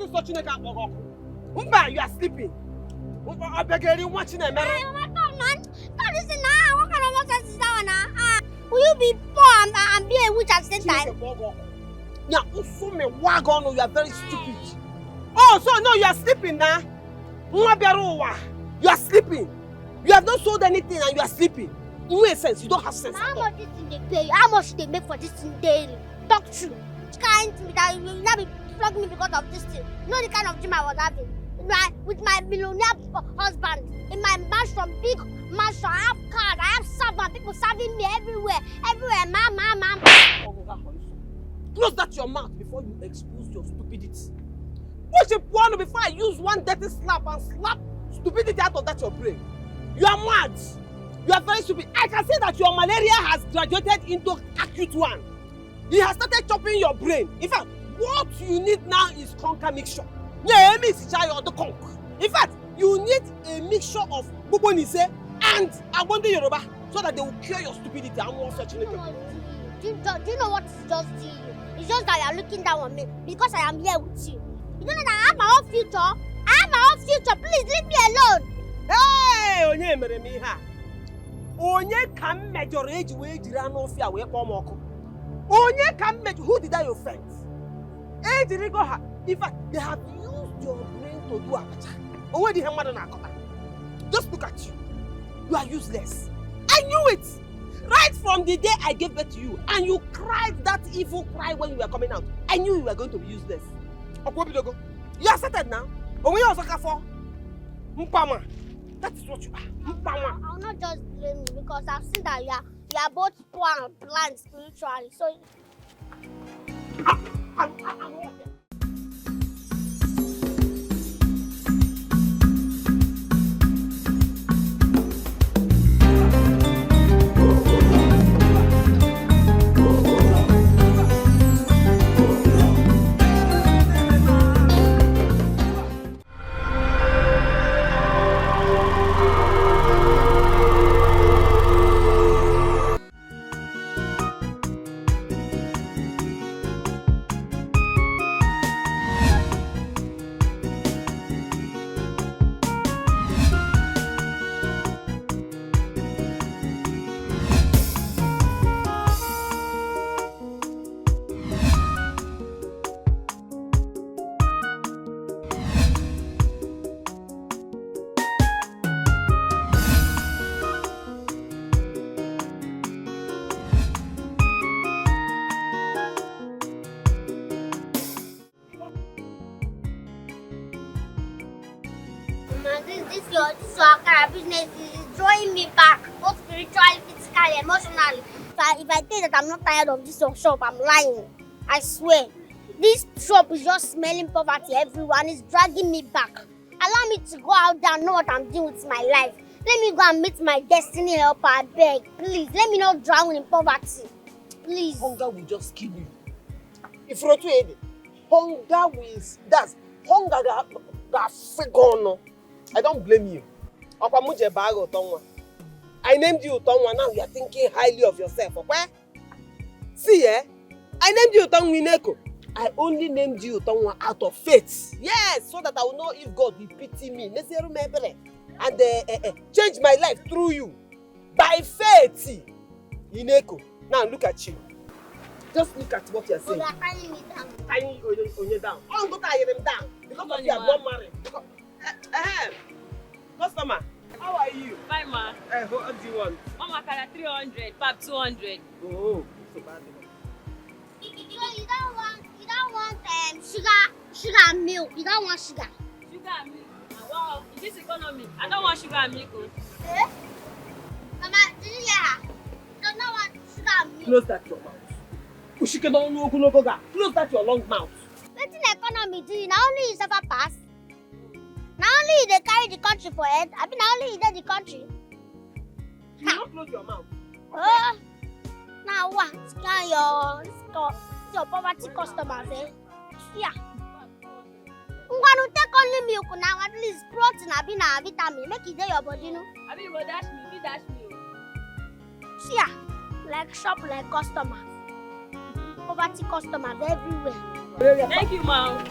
is such a car. Umba, you are sleeping. I beg you, watching a man. God, listen now. What kind of nonsense is that now? Will you be poor and be a witch at the same time? Yeah, wagon, you are very stupid. Oh, so no, you are sleeping now. You are sleeping. You have not sold anything and you are sleeping. In no sense, you don't have sense. How much this thing they pay you? How much they make for this thing daily? Talk true. You can't me that you will not be flogging me because of this thing. You know the kind of dream I was having. With my millionaire husband in my mansion, big mansion. I have cars, I have servants, people serving me everywhere. Everywhere, ma'am. Close that your mouth before you expose your stupidity. What's your point before I use one dirty slap and slap stupidity out of that your brain? You are mad. You are very stupid. I can say that your malaria has graduated into acute one. It has started chopping your brain. In fact, what you need now is conquer mixture. Yeah, mix or the conk. In fact, you need a mixture of bubonise and Agbonde Yoruba so that they will cure your stupidity and more fortunate people. Do you know what it's just to you? It's just that you are looking down on me because I am here with you. You don't know that I have my own future? I have my own future. Please leave me alone. Hey, onye mere me ha. Onye can measure age wage rano fear we pomoko. Onye can measure who did I offend? Age rigo ha. In fact, they have used your brain to do abacha. Owe di hemada na akota. Just look at you. You are useless. I knew it. Right from the day I gave birth to you, and you cried that evil cry when you were coming out. I knew you were going to be useless. Okwobidogo, you are settled now. Owe you osaka for Mpama. That is what you are. Mpama. I will not just blame you because I've seen that you are both poor and blind spiritually. So your business is drawing me back, both spiritually, physically, emotionally. If I think that I'm not tired of this shop, I'm lying. I swear. This shop is just smelling poverty everywhere and it's dragging me back. Allow me to go out there and know what I'm doing with my life. Let me go and meet my destiny helper, I beg. Please, let me not drown in poverty. Please. Hunger will just kill you. If you're too heavy, hunger will... That's... Hunger got figure. I don't blame you. I named you Utonwa, now you are thinking highly of yourself. Okay? See, I named you Utonwa. I only named you Utonwa out of faith. Yes, so that I will know if God will pity me. And change my life through you. By faith. Ineko. Now look at you. Just look at what you are saying. You are tying me down. Tying you down. I'm going to tie them down. Because of you are not married. Customer, how are you? Fine, ma. What do you want? Mama, 300, pap 200. Oh, so bad. So you don't want sugar and milk. You don't want sugar. Sugar and milk. Wow, in this economy, I don't want sugar and milk. Eh? Mama, did you hear her? You don't want sugar and milk. Close that your mouth. Close that your long mouth. What's in the economy do you? Not only you suffer pass. Not only they carry the country for head, I mean, not only you did the country. You don't close your mouth. Now what? Scan your poverty customers, eh? Yeah. I'm going to take only milk now, at least protein, I mean, vitamin. Make it there your body, no? I mean, you dash me. Yeah. Like shop, like customers. Poverty customers everywhere. Thank you, ma'am.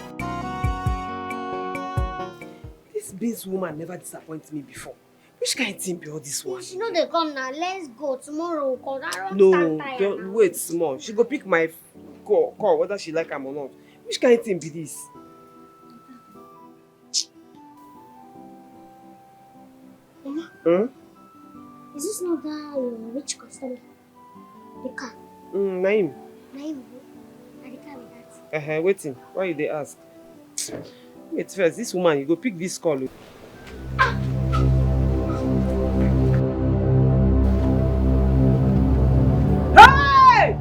Beans woman never disappoints me before. Which kind of thing be all this one? She know they come now. Let's go tomorrow. Cause I don't No, stand tired don't now. wait small. She go pick my call whether she like am or not. Which kind of thing be this? Mama, is this not that rich customer? The car. Naim. Naim, and the car with that. Waiting. Why you dey ask? Wait first, this woman, you go pick this call. Hey!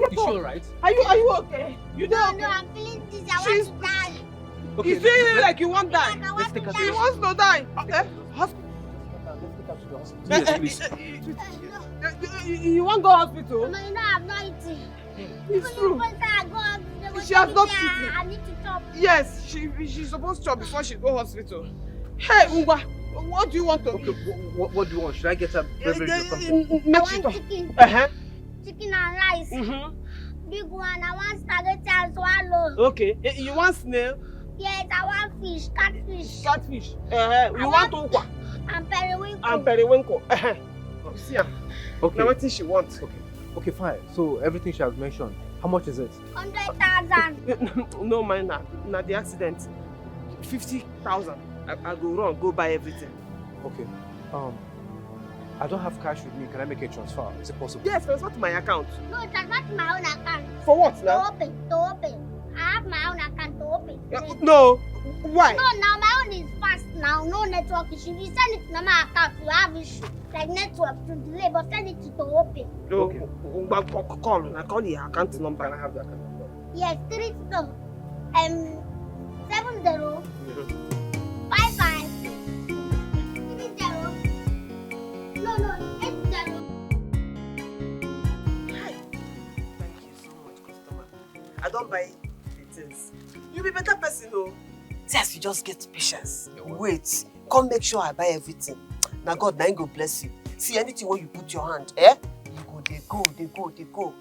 Is she alright? Are you okay? You No, okay? no, I'm feeling dizzy. I want to die. Okay, You feel like you want die? Like I let's want to take her to die. She wants to die. Hospital. Yes, please. You want to go hospital? Mama, you know I'm not eating. It's true. She She has not eaten. I need to chop. Yes, she's supposed to before she go hospital. Hey, Ungwa, what do you want to Okay, eat? what do you want? Should I get a beverage or something? I Make want it chicken. Chicken and rice. Big one. I want spaghetti and swallow. Okay, you want snail? Yes, I want fish. Catfish. Catfish? You want Ungwa? And periwinkle. And periwinkle? See her. Okay. Now what thing she wants? Okay, fine. So everything she has mentioned, how much is it? 100,000. No mind na the accident. 50,000. I go run, go buy everything. Okay. I don't have cash with me. Can I make a transfer? Is it possible? Yes, transfer to my account. No, transfer to my own account. For what To now? open. I have my own account to open. No. Why? No, now my own is fast now. No network issue. You send it to my account, you have issue. Like network to delay, but send it to open. No. Okay. Call your account number. Can I have the account number? Yes, 70 55 30 no 80. Thank you so much, customer. I don't buy the things. You be better person, though. Yes, you just get patience. Wait, come make sure I buy everything. Now God, now go bless you. See anything where you put your hand, you go, they go.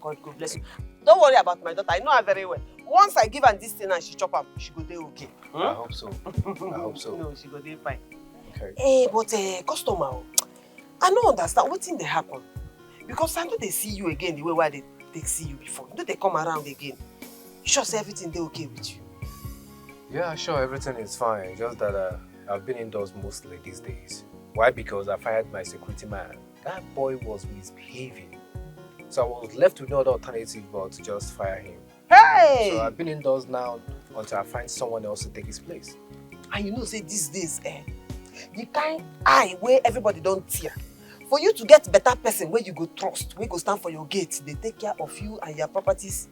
God go bless you. Don't worry about my daughter. I know her very well. Once I give her this thing and she chop up, she go there okay. I hope so. I hope so. No, she go there fine. Okay. But customer, I don't understand what thing they happen. Because I know they see you again the way why they see you before. You know they come around again. You sure say everything they okay with you? Yeah, sure, everything is fine. Just that I've been indoors mostly these days. Why? Because I fired my security man. That boy was misbehaving. So I was left with no other alternative but to just fire him. Hey! So I've been indoors now until I find someone else to take his place. And you know, say these days, the kind eye where everybody don't tear. For you to get better person where you go trust, where go stand for your gate, they take care of you and your properties.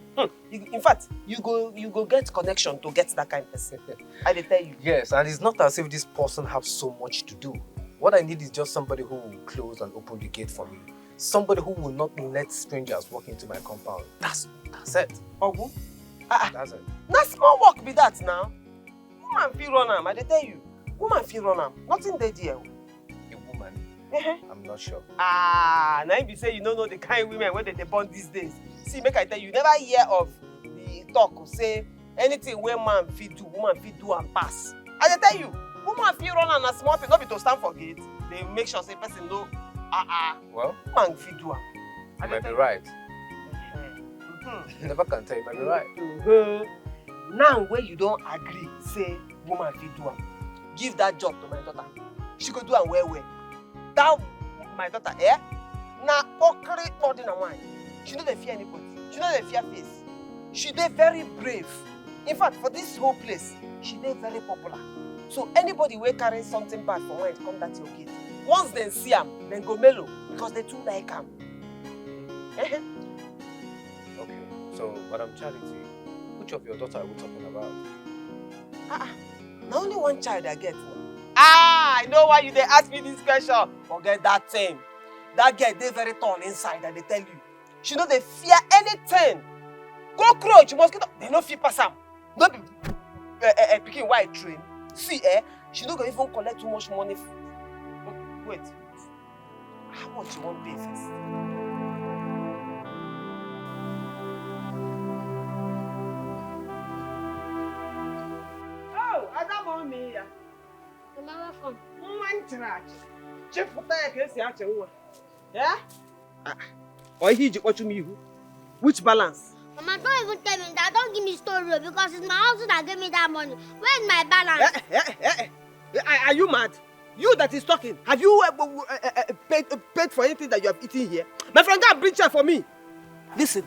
In fact, you go get connection to get that kind of person. I dey tell you. Yes, and it's not as if this person has so much to do. What I need is just somebody who will close and open the gate for me. Somebody who will not let strangers walk into my compound. That's it. Ogu? That's it. Na small work be that now. Woman fit run am, I dey tell you. Woman fit run am. Nothing dey there. A woman? I'm not sure. Now if you say you don't know the kind of women where they born these days. See, make I tell you, never hear of the talk say anything where man fit do, woman fit do and pass. I dey tell you, woman fit run am na small thing, not be to stand for gate. They make sure say person know. Well, woman fit do am. you might be right. Never can tell, you might be right. Now where you don't agree, say woman fit do am. Give that job to my daughter. She go do am well. That my daughter, na okri ordinary one. She no dey fear anybody. She no dey fear face. She dey very brave. In fact, for this whole place, she dey very popular. So anybody wey carry something bad for mind come that your gate. Once they see am, then go mellow because they too like am. Okay, so Madam Charity, which of your daughter are we talking about? Now only one child I get. I know why you dey ask me this question. Forget that thing. That girl dey very tall inside, and they tell you. She no dey fear anything. Cockroach, mosquito, they no fit pass am. No be pikin wey I train. See, she no go even collect too much money. Wait, how much you want pay first? one trash. Chip for the case, Yacha. Yeah? Or he what you mean? Which balance? Mama, don't even tell me that. Don't give me story because it's my house that gave me that money. Where's my balance? Are you mad? You that is talking. Have you paid for anything that you have eaten here? My friend, go and bring chair for me. Listen,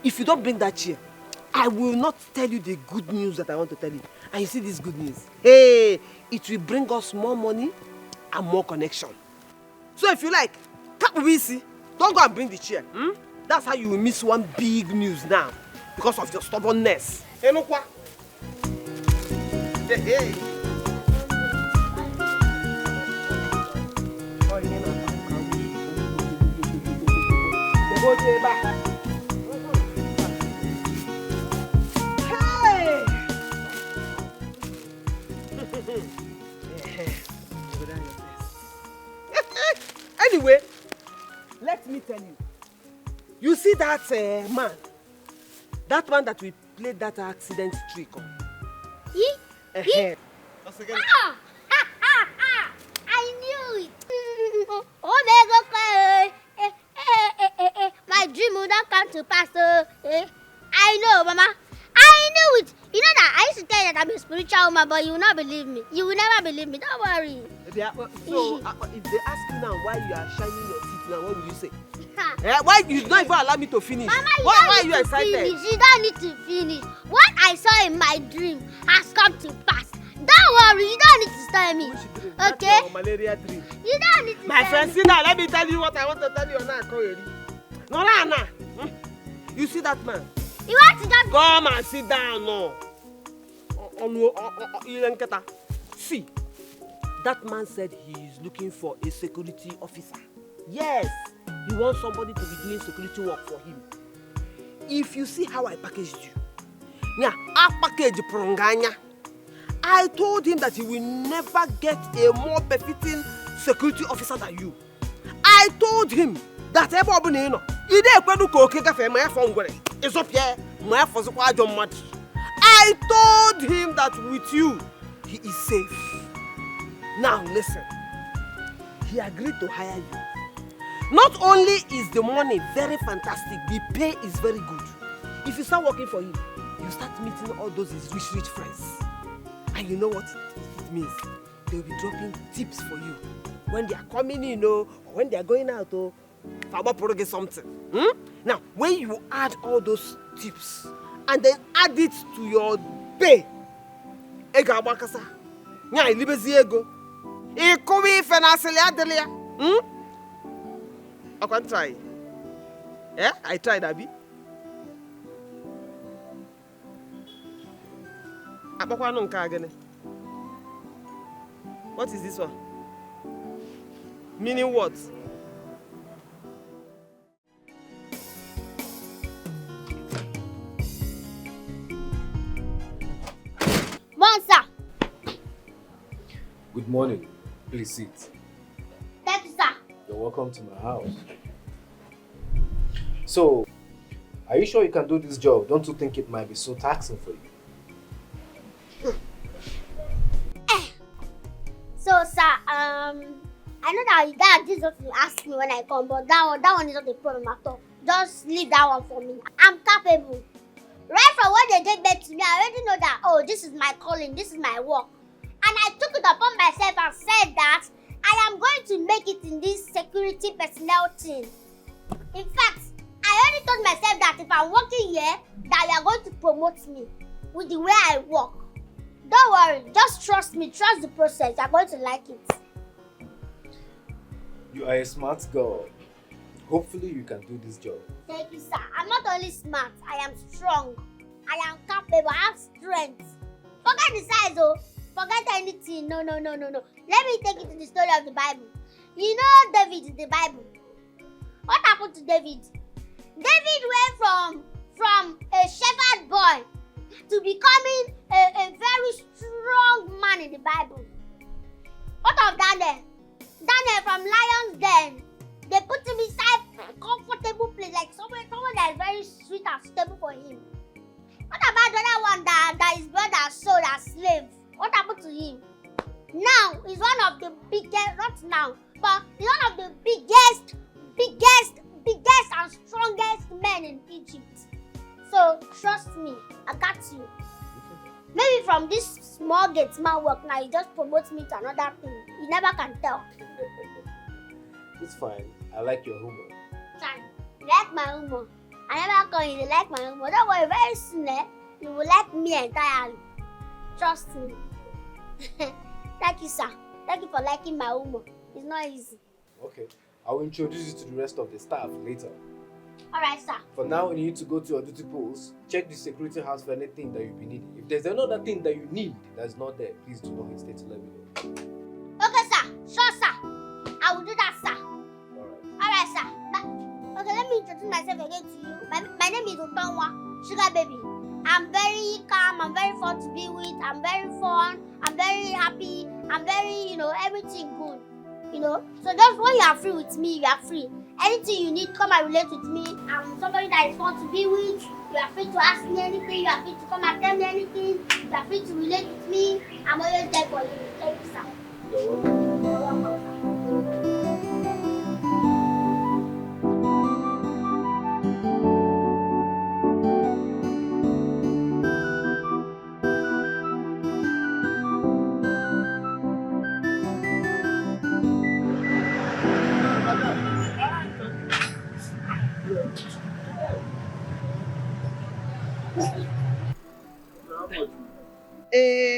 if you don't bring that chair, I will not tell you the good news that I want to tell you. And you see this good news? Hey, it will bring us more money and more connection. So if you like, don't go and bring the chair. That's how you will miss one big news now because of your stubbornness. Hey, look what? Hey. Anyway, let me tell you. You see that man? That man that we played that accident trick on. He? Ah! I knew it. Oh my God! My dream would not come to pass. I know, Mama. I knew it. You know that I used to tell you that I'm a spiritual woman, but you will not believe me. You will never believe me. Don't worry. So, if they ask you now why you are shining your teeth now, what will you say? Why you not even allow me to finish? Mama, why are you excited? Finish. You don't need to finish. What I saw in my dream has come to pass. Don't worry. You don't need to tell me. Okay? That's your malaria dream. You don't need to My friend, sit down. Let me tell you what I want to tell you now. No, Anna. You see that man? You want to just come and sit down, no. See, that man said he is looking for a security officer. Yes, he wants somebody to be doing security work for him. If you see how I packaged you, I packaged Pronganya. I told him that he will never get a more befitting security officer than you. I told him that Ebube, I told him that with you, he is safe. Now listen, he agreed to hire you. Not only is the money very fantastic, the pay is very good. If you start working for him, you start meeting all those his rich friends. And you know what it means? They will be dropping tips for you. When they are coming in, or when they are going out, or get something. Now, when you add all those tips and then add it to your pay, I can try. Yeah, I tried, Abby. What is this one? Meaning what? Monster. Good morning. Please sit. Thank you, sir. You're welcome to my house. So, are you sure you can do this job? Don't you think it might be so taxing for you? So, sir, I know that this is what you ask me when I come, but that one is not a problem at all. Just leave that one for me. I'm capable. Right from when they gave birth to me, I already know that, oh, this is my calling, this is my work. And I took it upon myself and said that I am going to make it in this security personnel team. In fact, I already told myself that if I'm working here, that you are going to promote me with the way I work. Don't worry, just trust me, trust the process. You're going to like it. You are a smart girl. Hopefully you can do this job. Thank you, sir. I'm not only smart, I am strong. I am capable, I have strength. Forget the size, oh. Forget anything. No. Let me take you to the story of the Bible. You know David in the Bible. What happened to David? David went from a shepherd boy to becoming a very strong man in the Bible. What of Daniel? Daniel from lion's den. They put him inside a comfortable place, like someone that is very sweet and suitable for him. What about the other one that his brother sold as slave? What happened to him? Now he's one of the biggest men in Egypt. So trust me, I got you. Maybe from this small gate man work now, you just promote me to another thing. You never can tell. It's fine. I like your humor. You like my humor. I never call you like my humor. Don't worry, very soon you will like me entirely. Trust me. Thank you, sir. Thank you for liking my humor. It's not easy. Okay. I will introduce you to the rest of the staff later. Alright, sir. For now, you need to go to your duty post, check the security house for anything that you'll be needing. If there's another thing that you need that's not there, please do not hesitate to let me know. Okay, sir. Sure, sir. I will do that, sir. Alright. Alright, sir. Okay, let me introduce myself again to you. My name is Utonwa, Sugar baby. I'm very calm, I'm very fun to be with, I'm very fun, I'm very happy, I'm very, everything good. So just when you are free with me, you are free. Anything you need, come and relate with me. I'm somebody that is fun to be with. You are free to ask me anything, you are free to come and tell me anything, you are free to relate with me. I'm always there for you. Thank you, sir. You're welcome. You're welcome, sir.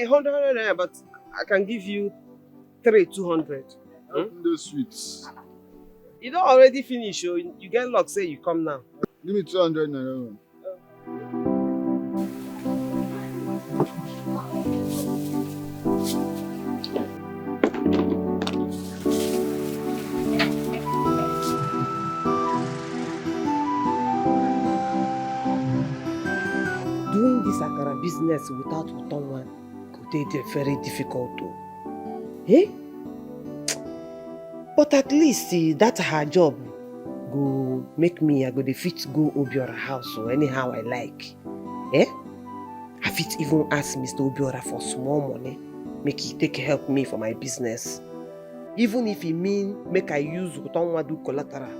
$100, but I can give you 200. The sweets. You don't already finish, so you get luck, say you come now. Give me 200 naira. Doing this akara business without Utonwa could be very difficult too. Eh? But at least that's her job. Go make me, I go the fit go Obio house or anyhow I like. Eh? I fit even ask Mr. Obio for small money. Make he take help me for my business. Even if he mean make I use Utonwa do collateral.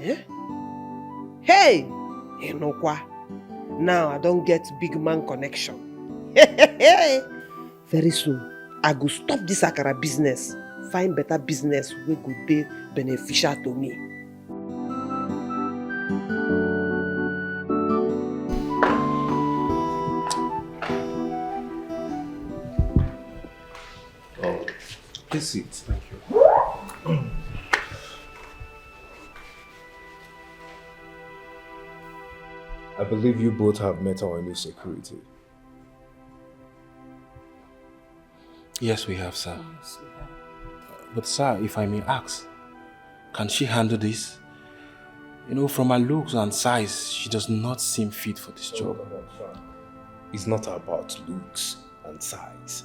Eh? Hey! Eh no kwa. Now I don't get big man connection. Very soon, I go stop this akara business. Find better business wey go be beneficial to me. Oh, please sit. Thank you. I believe you both have met our new security. Yes, we have, sir. Yes, we have. But sir, if I may ask, can she handle this? From her looks and size, she does not seem fit for this job. It's not about looks and size.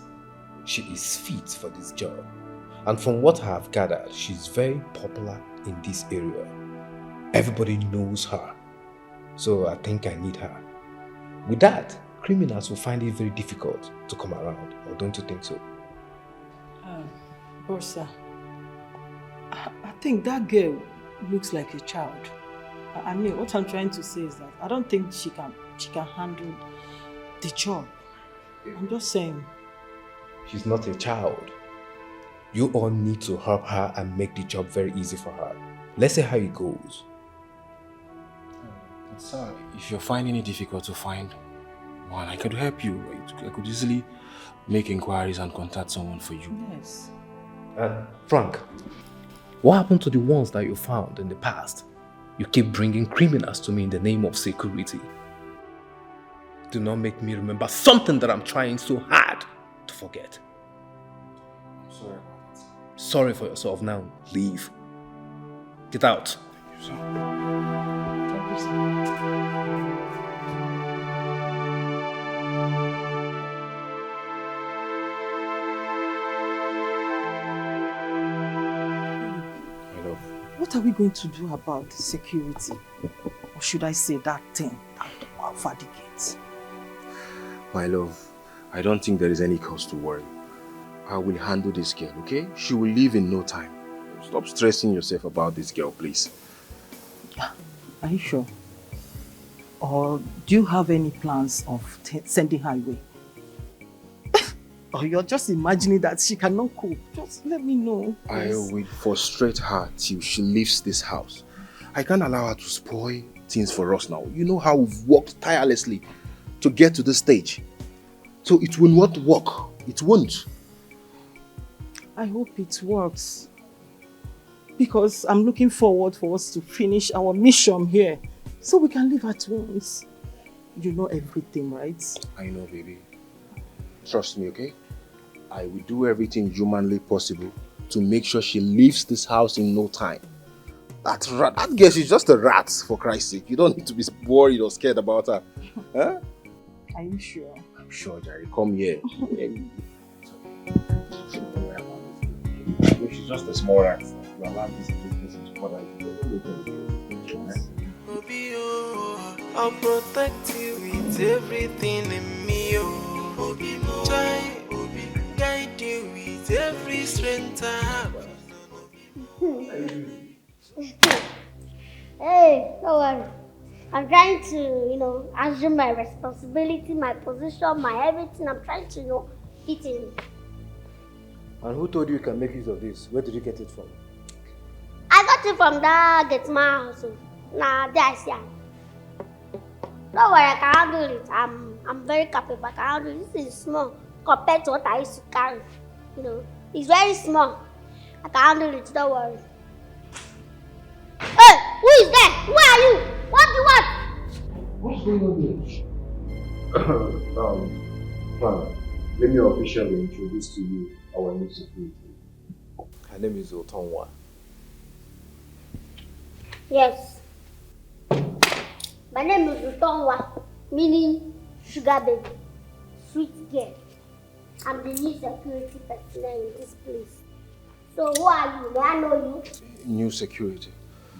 She is fit for this job. And from what I have gathered, she's very popular in this area. Everybody knows her. So I think I need her. With that, criminals will find it very difficult to come around. Or don't you think so? Sir, I think that girl looks like a child. I mean, what I'm trying to say is that I don't think she can handle the job. I'm just saying. She's not a child. You all need to help her and make the job very easy for her. Let's see how it goes. Sir, if you're finding it difficult to find one, I could help you. I could easily make inquiries and contact someone for you. Yes. Frank, what happened to the ones that you found in the past? You keep bringing criminals to me in the name of security. Do not make me remember something that I'm trying so hard to forget. I'm sorry about that. Sorry for yourself now. Leave. Get out. Thank you, sir. Thank you, sir. What are we going to do about security? Or should I say that thing over the gates? My love, I don't think there is any cause to worry. I will handle this girl, okay? She will leave in no time. Stop stressing yourself about this girl, please. Are you sure? Or do you have any plans of sending her away? Or you're just imagining that she cannot cope? Just let me know. I will frustrate her till she leaves this house. I can't allow her to spoil things for us now. You know how we've worked tirelessly to get to this stage. So it will not work. It won't. I hope it works. Because I'm looking forward for us to finish our mission here. So we can leave at once. You know everything, right? I know, baby. Trust me, okay? I will do everything humanly possible to make sure she leaves this house in no time. That girl, she's just a rat, for Christ's sake. You don't need to be worried or scared about her. Huh? Are you sure? I'm sure, Jerry. Come here. She's just a small rat. You allow this person to bother you. Obio, I'll protect you with everything in me. Try guide you with every strength I have. Hey, don't worry. I'm trying to, assume my responsibility, my position, my everything. I'm trying to, fit in. And who told you can make use of this? Where did you get it from? I got it from that get my house. Nah, there I see. Don't worry, I can handle it. I'm very capable. I can handle it. This is small compared to what I used to carry. It's very small. I can handle it. Don't worry. Hey, who is there? Who are you? What do you want? What's going on here? Frank, let me officially introduce to you our new security. Her name is Utonwa. Yes. My name is Utonwa, meaning sugar baby, sweet girl. I'm the new security personnel in this place. So who are you? May I know you? New security.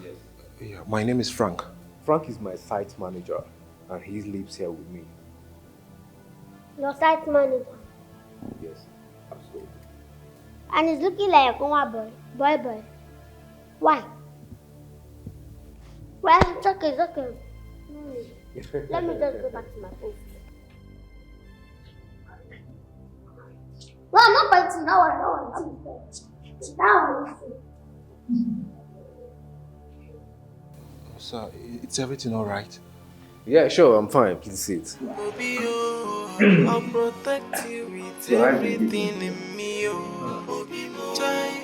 Yes. Yeah, my name is Frank. Frank is my site manager and he lives here with me. Your site manager. Yes, absolutely. And he's looking like a Conwa boy. Boy. Why? Well, it's okay. Let me just go back to my post. No, I'm not biting. No. Sir, it's everything all right? Yeah, sure, I'm fine. Please sit. Obio, I'll protect you with everything in me. Try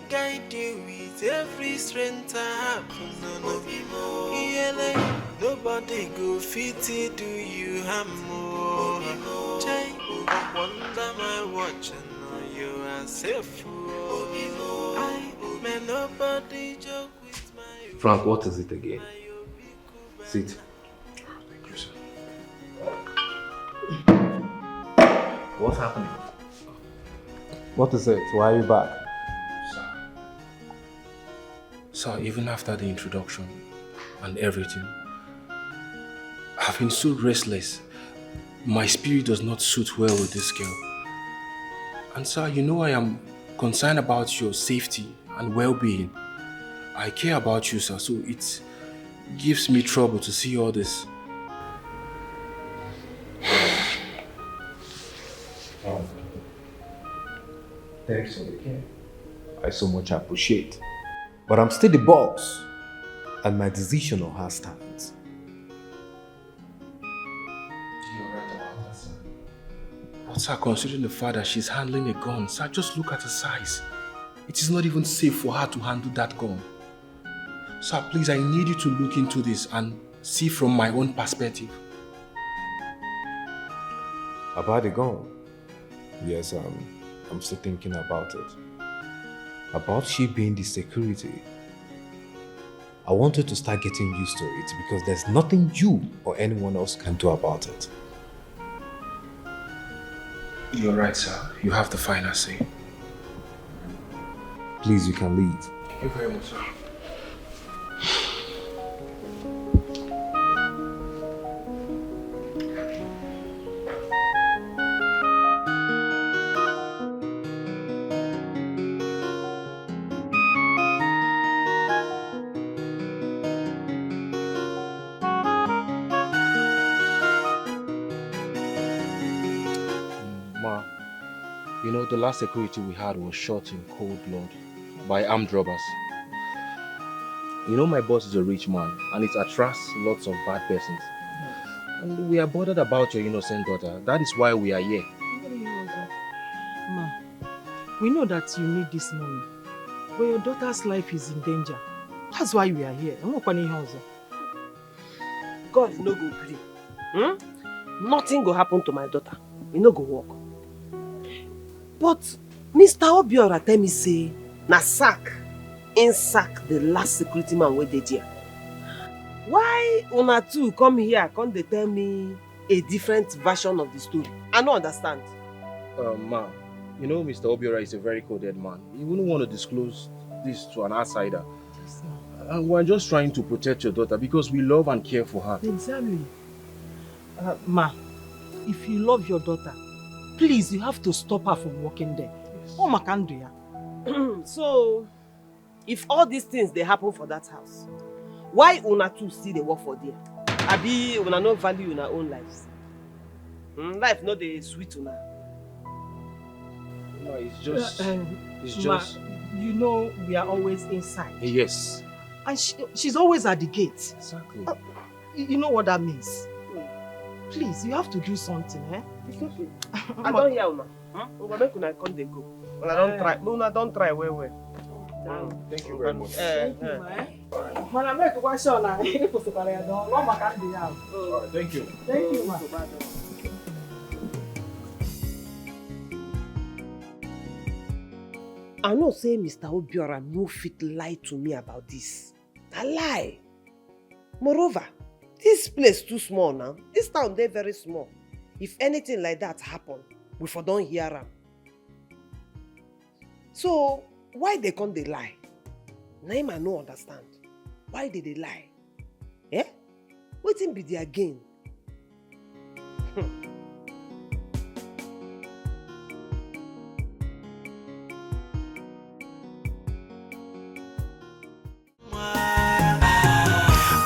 guide you with every strength I have. Nobody go fit it, do you have more? Try wonder my watch and know you are safe. May nobody joke with my. Frank, what is it again? Sit. Thank you, sir. What's happening? What is it? Why are you back? Sir, even after the introduction and everything, I've been so restless. My spirit does not suit well with this girl. And sir, you know I am concerned about your safety and well-being. I care about you, sir, so it gives me trouble to see all this. Thanks for the care. I so much appreciate. But I'm still the boss, and my decision on her stands. You're right about that, sir. But sir, considering the fact that she's handling a gun, sir, just look at her size. It is not even safe for her to handle that gun. Sir, please, I need you to look into this and see from my own perspective. About the gun? Yes, I'm still thinking about it. About she being the security. I want her to start getting used to it because there's nothing you or anyone else can do about it. You're right, sir. You have the final say. Please, you can leave. Thank you very much, sir. You know, the last security we had was shot in cold blood by armed robbers. You know, my boss is a rich man and it attracts lots of bad persons. And we are bothered about your innocent daughter. That is why we are here. Ma, we know that you need this money, but your daughter's life is in danger. That's why we are here. God no go gree. Nothing go happen to my daughter. E no go work. But Mr. Obiora tell me say na sack the last security man wey dey there. Why una two come here come dey tell me a different version of the story? I no understand. Ma, you know Mr. Obiora is a very coded man. He wouldn't want to disclose this to an outsider. And we're just trying to protect your daughter because we love and care for her. Exactly. Ma, if you love your daughter, please, you have to stop her from working there. Oh, ma can do ya. So, if all these things they happen for that house, why una two still dey work for there? Abi una no value una own lives? Life no dey sweet una. No, it's just... Ma, you know we are always inside. Yes. And she's always at the gate. Exactly. You know what that means? Please, you have to do something, eh? It's okay. I don't hear una. Una make una come dey go. Una don't try. Una don't try well. Thank you very much. Thank you, ma. Mana make one shot na. Thank you. Thank you. Thank you, ma. I know say Mr. Obiora no fit lie to me about this. A lie. Moreover, this place too small now. This town dey very small. If anything like that happen, we for don't hear am. So why they come dey lie? Na him I no understand. Why did they lie? Eh? Wetin be their gain?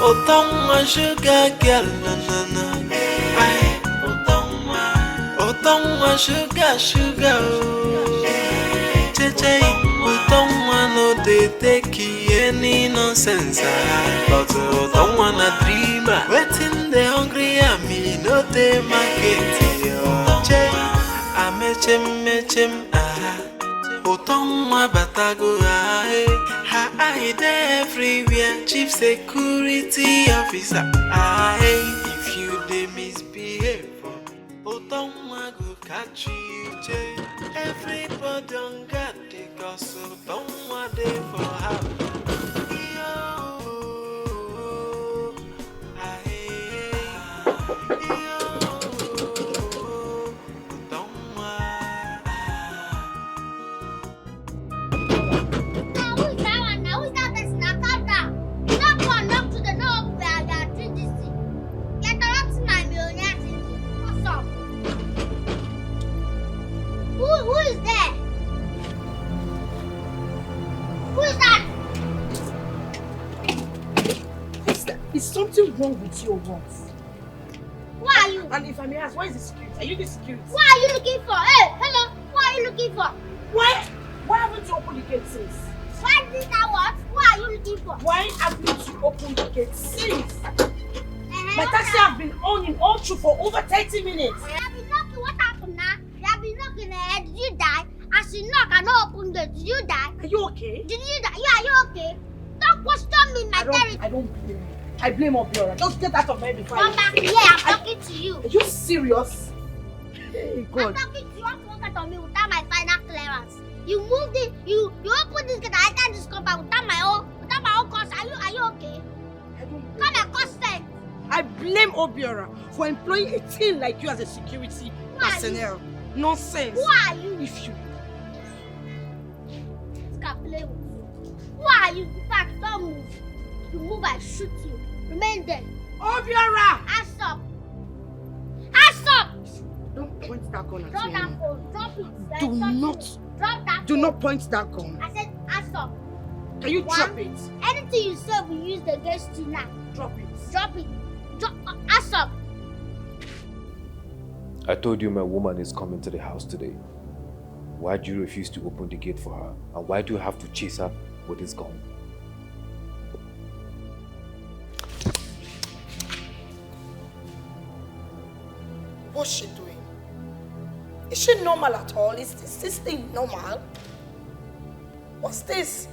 Utonwa sugar girl na na na. Utonwa sugar oh. Cheche, Utonwa no dey take any nonsense. But Utonwa na dreamer. Waiting the hungry and me no dey market. Che, I mechem Utonwa batago I dey everywhere, chief security officer. If you dey misbehave, Utonwa go catch you. Everybody on guard, because Utonwa dey for house. Is something wrong with you or what? Who are you? And if I may ask, why is the security? Are you the security? What are you looking for? Hey, hello. What are you looking for? Why haven't you opened the gate since? Why did that what? What are you looking for? Why haven't you opened the gate since? My taxi have been on in all through for over 30 minutes. You have been knocking. What happened now? You have been knocking. Did you die? As you knock, I don't open the. Did you die? Are you okay? Did you die? Yeah, are you okay? Don't question me in my territory. I don't blame you. I blame Obio. Just get out of my before. Come back here. I'm talking to you. Are you serious? Hey, God. I'm talking to you. Don't focus on me without my final clearance. You moved it. You opened this gate. I entered this compound without my own cost. Are you okay? Come and consent. I blame Obiora for employing a teen like you as a security personnel. Nonsense. Who are you? If you can play with you. Who are you? In fact, don't move. You move, I shoot you. Remain there. Obiora! Ass up. Ass up! Don't point that gun at Drop me. that phone. Drop it. Do not. Drop that Do phone. not point that gun. I said ass up. Can you drop it? Anything you say we use against you now. Drop it. Drop it. Ass up. I told you my woman is coming to the house today. Why do you refuse to open the gate for her? And why do you have to chase her with this gun? What's she doing? Is she normal at all? Is this thing normal? What's this?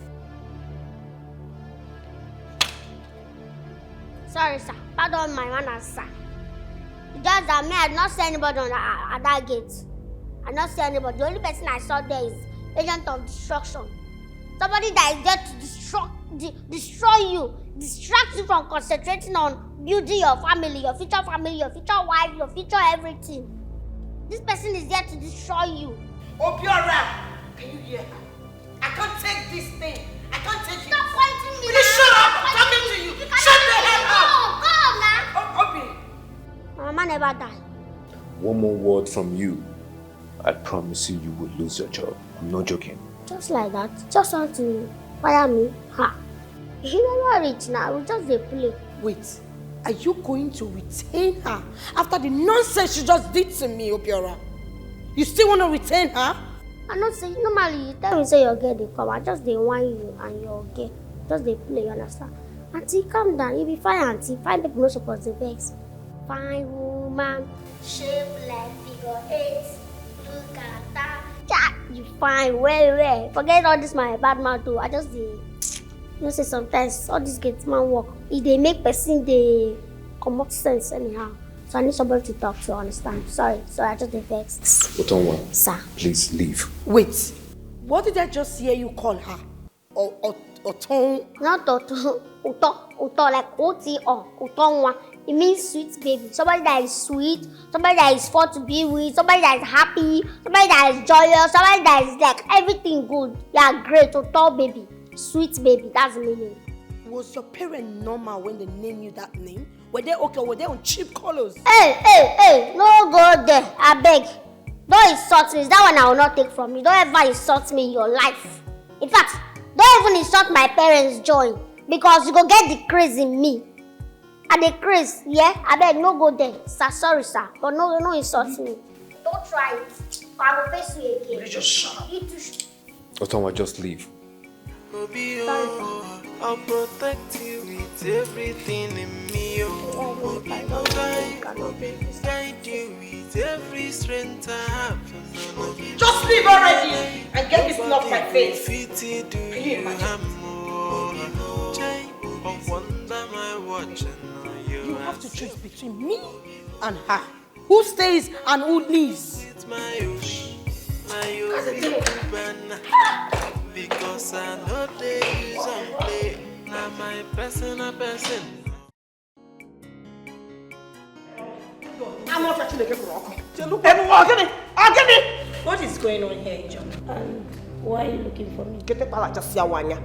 Sorry, sir. Pardon my manners, sir. Just that me, I did not see anybody at that gate. I did not see anybody. The only person I saw there is agent of destruction. Somebody that is there to destroy you, distract you from concentrating on building your family, your future wife, your future everything. This person is there to destroy you. Obio, can you hear her? I can't take this thing. I can't take it. Stop pointing me. Will you shut up? I'm talking to you. Shut the hell up. Go, Obio. my mama never died. One more word from you, I promise you will lose your job. I'm not joking. Just like that. Just want to fire me. Ha. You never rich now. We just dey play. Wait. Are you going to retain her after the nonsense she just did to me, Obiora? You still want to retain her? I not say normally you tell me say your girl dey come. I just dey whine you and your girl. Just dey play, you understand? Auntie, calm down. You be fine, auntie. Fine people no suppose dey vex. Fine woman, shape like figure 8. Look at that. Yeah, you fine, well. Forget all this my bad mouth too. I just dey. You know say sometimes all this gate man work. If they make person dey comot sense anyhow. So I need somebody to talk to, understand? Sorry, I just dey vex. Utonwa, Sir. please leave. Wait. What did I just hear you call her? Oton? Not Uto, like O-T-O, Utonwa. It means sweet baby. Somebody that is sweet, somebody that is fun to be with, somebody that is happy, somebody that is joyous, somebody that is like everything good. Yeah, great, Uto baby. Sweet baby, that's the meaning. Was your parent normal when they named you that name? Were they okay? Were they on cheap colors? Hey, no go there, I beg. Don't insult me. That one I will not take from you. Don't ever insult me in your life. In fact, don't even insult my parents' joy. Because you go get the craze in me. And the craze, yeah? I beg, no go there. Sir, sorry, sir. But no insult me. Don't try it. I will face you again. You just shut up. You too. Utonwa, just leave. Obio, I'll protect you with everything in me. Obio, guide you with every strength I have. Just leave already and get this thing off my face. Can you imagine? You have to choose between me and her. Who stays and who leaves? Because I know they use and play. Now my person. I'm not actually looking for rock. What is going on here, John? Why are you looking for me? Get the pala just wanya.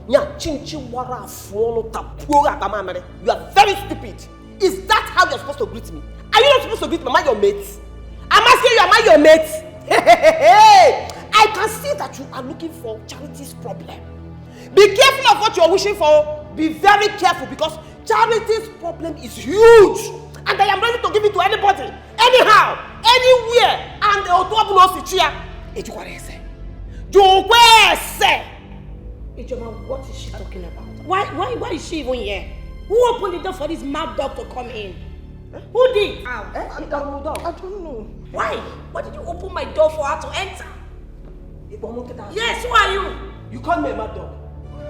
Nya chinchi wara fuolo tapuga tamamere. You are very stupid. Is that how you're supposed to greet me? Are you not supposed to greet me? Am I your mate? I'm asking you, am I your mate? Hey! I can see that you are looking for Charity's problem. Be careful of what you are wishing for. Be very careful because Charity's problem is huge. And I am ready to give it to anybody, anyhow, anywhere. And the Otobu knows it here. Ijoma, what is she talking about? Why is she even here? Who opened the door for this mad dog to come in? Who did? I don't know. Why? Why did you open my door for her to enter? Yes, who are you? You call me a mad dog.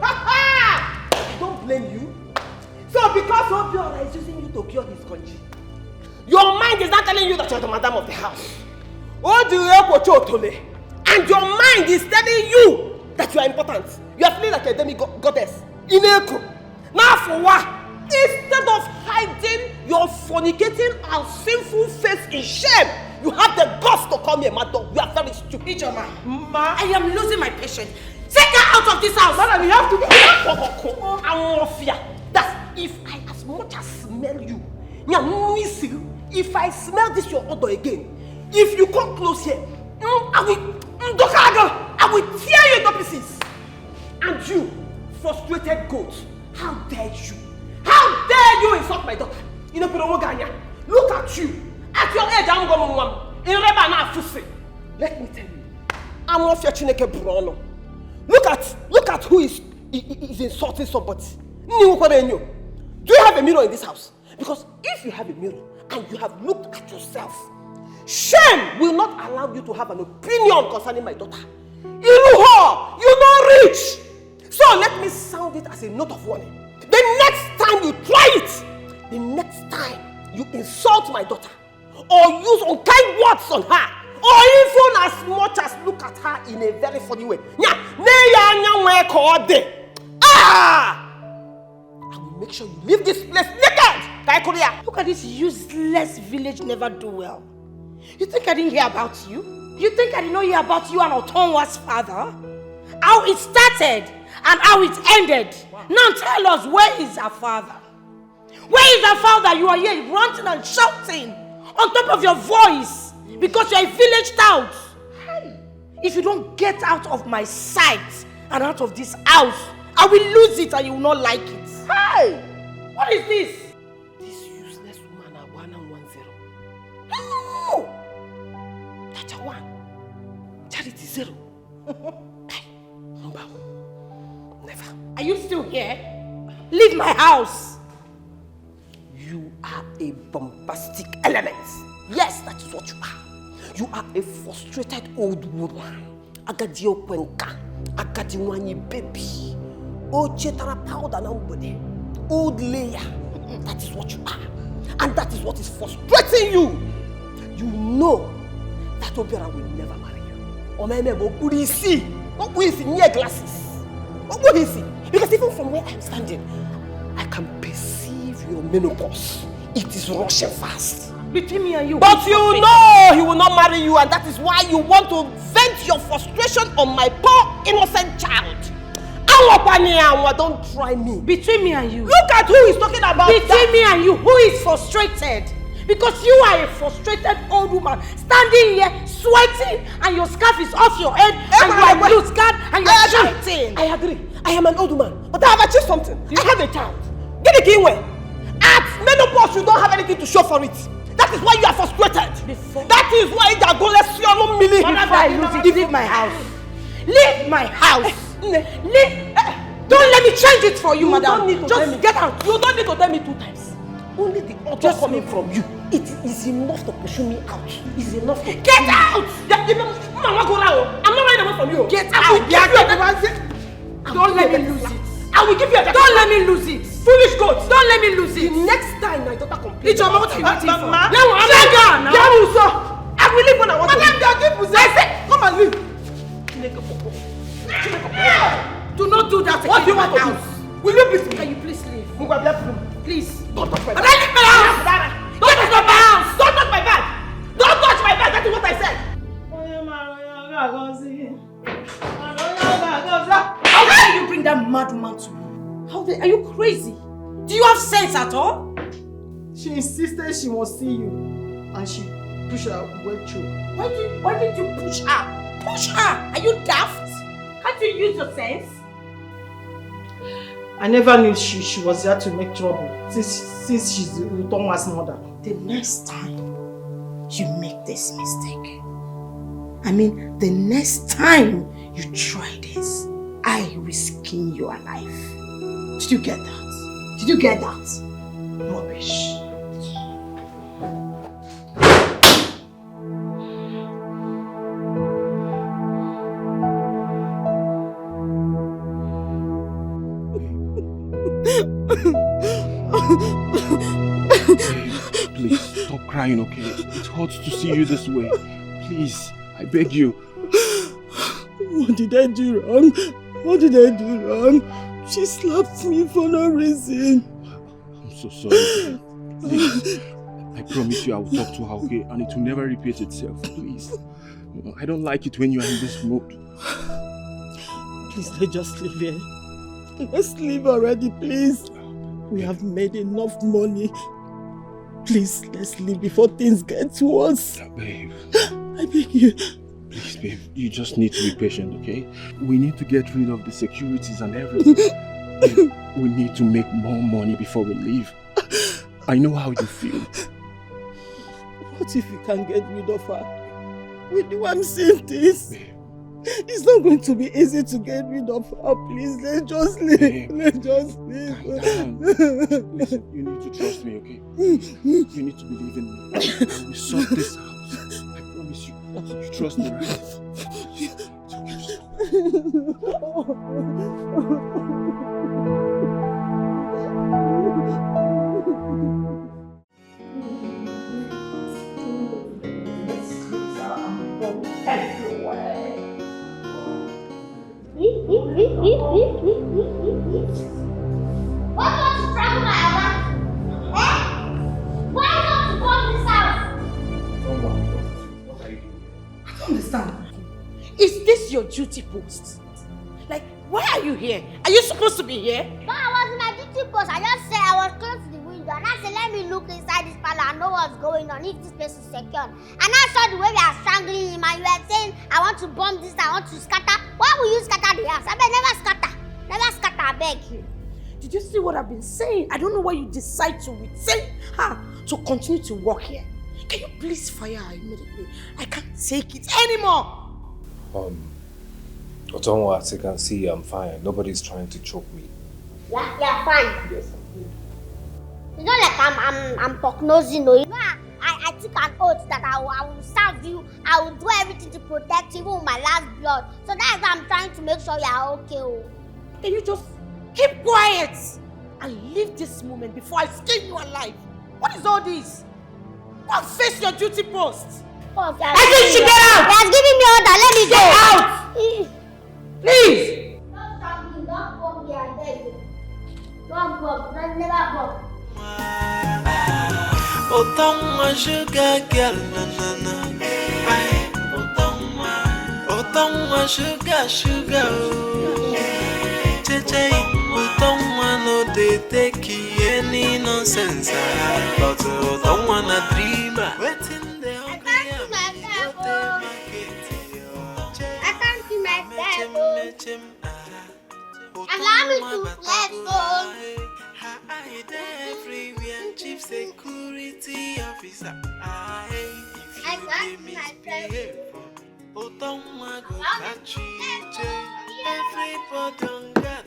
I don't blame you. So because Obio is using you to cure his country, your mind is not telling you that you're the madam of the house. And your mind is telling you that you are important. You are feeling like a demi-goddess. Now for what? Instead of hiding your fornicating and sinful face in shame, you have the guts to call me a mad dog. You are very stupid. Ijoma, I am losing my patience. Take her out of this house. Madam, you have to be that's if I as much as smell you. If I smell this your odor again, if you come close here, I will tear you to pieces. And you, frustrated goat, how dare you? How dare you insult my daughter? Look at you. At your age, I'm going to let me tell you, I'm not fear Chineke Bruno. Look at who is insulting somebody. Do you have a mirror in this house? Because if you have a mirror and you have looked at yourself, shame will not allow you to have an opinion concerning my daughter. You not rich. So let me sound it as a note of warning. The next time you try it, the next time you insult my daughter, or use unkind words on her, or even as much as look at her in a very funny way, I will make sure you leave this place naked. Look at this useless village never do well. You think I didn't hear about you? You think I did not hear about you and Utonwa's father? How it started and how it ended. Wow. Now tell us, where is our father? Where is our father? You are here ranting and shouting on top of your voice because you are a village tout. Hey. If you don't get out of my sight and out of this house, I will lose it and you will not like it. Hey! What is this? This useless woman at 110. No! That's a 1. Charity 0. Never. Are you still here? Leave my house. You are a bombastic element. Yes, that is what you are. You are a frustrated old woman. Agadio Kwenka. Agadiwani baby. Ochetara powder nobody. Old layer. That is what you are. And that is what is frustrating you. You know that Obio will never marry you. Omeme Bobulisi. Bobulisi near glasses. Because even from where I'm standing, I can perceive your menopause. It is rushing fast. Between me and you. But you know he will not marry you, and that is why you want to vent your frustration on my poor innocent child. Don't try me. Between me and you. Look at who is talking about Between me and you, who is frustrated? Because you are a frustrated old woman standing here sweating and your scarf is off your head and you are blue scarf and you're shouting. I agree. I am an old woman, but I have achieved something. I have a child. Get the key way. At menopause, you don't have anything to show for it. That is why you are frustrated. That is why you are going to leave my house. Leave my house. Leave. Don't let me change it for you, madam. Just get out. You don't need to tell me 2 times. Only the order coming from you. It is enough to push me out. It is enough to get out. I'm not running away from you. Get out. Don't let me lose it. I will give you a jacket. Don't let me lose it. Foolish goat. Don't let me lose it. The next time my daughter complains. It's your mouth you're waiting for. I will leave when I want to leave. I said, come and leave. Do not do that. What do you want to do? Will you please leave? Can you please leave? Please. Don't touch my bag. Leave my house. Don't touch my house. Don't touch my bag. Don't touch my bag. That is what I said. How dare you bring that madman to me? Are you crazy? Do you have sense at all? She insisted she must see you, and she pushed her way through. Why did you push her? Push her! Are you daft? Can't you use your sense? I never knew she was there to make trouble since she's Utonwa's mother. The next time you make this mistake, the next time you try this, I will skin you alive. Did you get that? Did you get that? Rubbish. Please, stop crying, okay? It hurts to see you this way. Please, I beg you. What did I do wrong? What did I do wrong? She slapped me for no reason. I'm so sorry. Please, I promise you I will talk to her, okay? And it will never repeat itself, please. I don't like it when you are in this mood. Please, let's just leave here. Let's leave already, please. We have made enough money. Please, let's leave before things get worse. Babe. I beg you. Please, babe, you just need to be patient, okay? We need to get rid of the securities and everything. Babe, we need to make more money before we leave. I know how you feel. What if we can't get rid of her? With the way I'm saying this? Babe, It's not going to be easy to get rid of her. Please, let's just leave. Let's just leave. Listen, you need to trust me, okay? You need to believe in me. I will sort this out. I promise you. You trust me, right? Why don't you travel like that? Eh? Why don't you come this house? What are you doing? I don't understand. Is this your duty post? Like, why are you here? Are you supposed to be here? No, I was in my duty post. I just said I was close to the window and I said, let me look inside this parlor and know what's going on, if this place is secure. And I saw the way we are strangling him and you were saying, I want to bomb this, I want to scatter. Why will you scatter the house? I mean, never scatter. Never scatter, I beg you. Did you see what I've been saying? I don't know why you decide to retain her to continue to work here. Can you please fire her immediately? I can't take it anymore. Utonwa, as you can see, I'm fine. Nobody's trying to choke me. Yeah, fine. Yes, I'm good. It's not like I'm prognosing, no. You know, I took an oath that I will serve you. I will do everything to protect you, even with my last blood. So that's why I'm trying to make sure you are okay. Oh. Can you just keep quiet and leave this moment before I skin you alive? What is all this? Go and face your duty post. Oh, I think you should get out. He has given me order. Let me Get go. out. Please. Don't stop me. Don't come here. I beg you. Don't go. Don't never go. Utonwa sugar girl, na na na. Utonwa sugar sugar. Cheche, Utonwa no dey take any nonsense. But Utonwa na dreamer. Waiting the hungry I can't see myself. Allow me to let go. Everywhere, chief security officer. I can't see myself. Utonwa go catch you. Everybody on guard.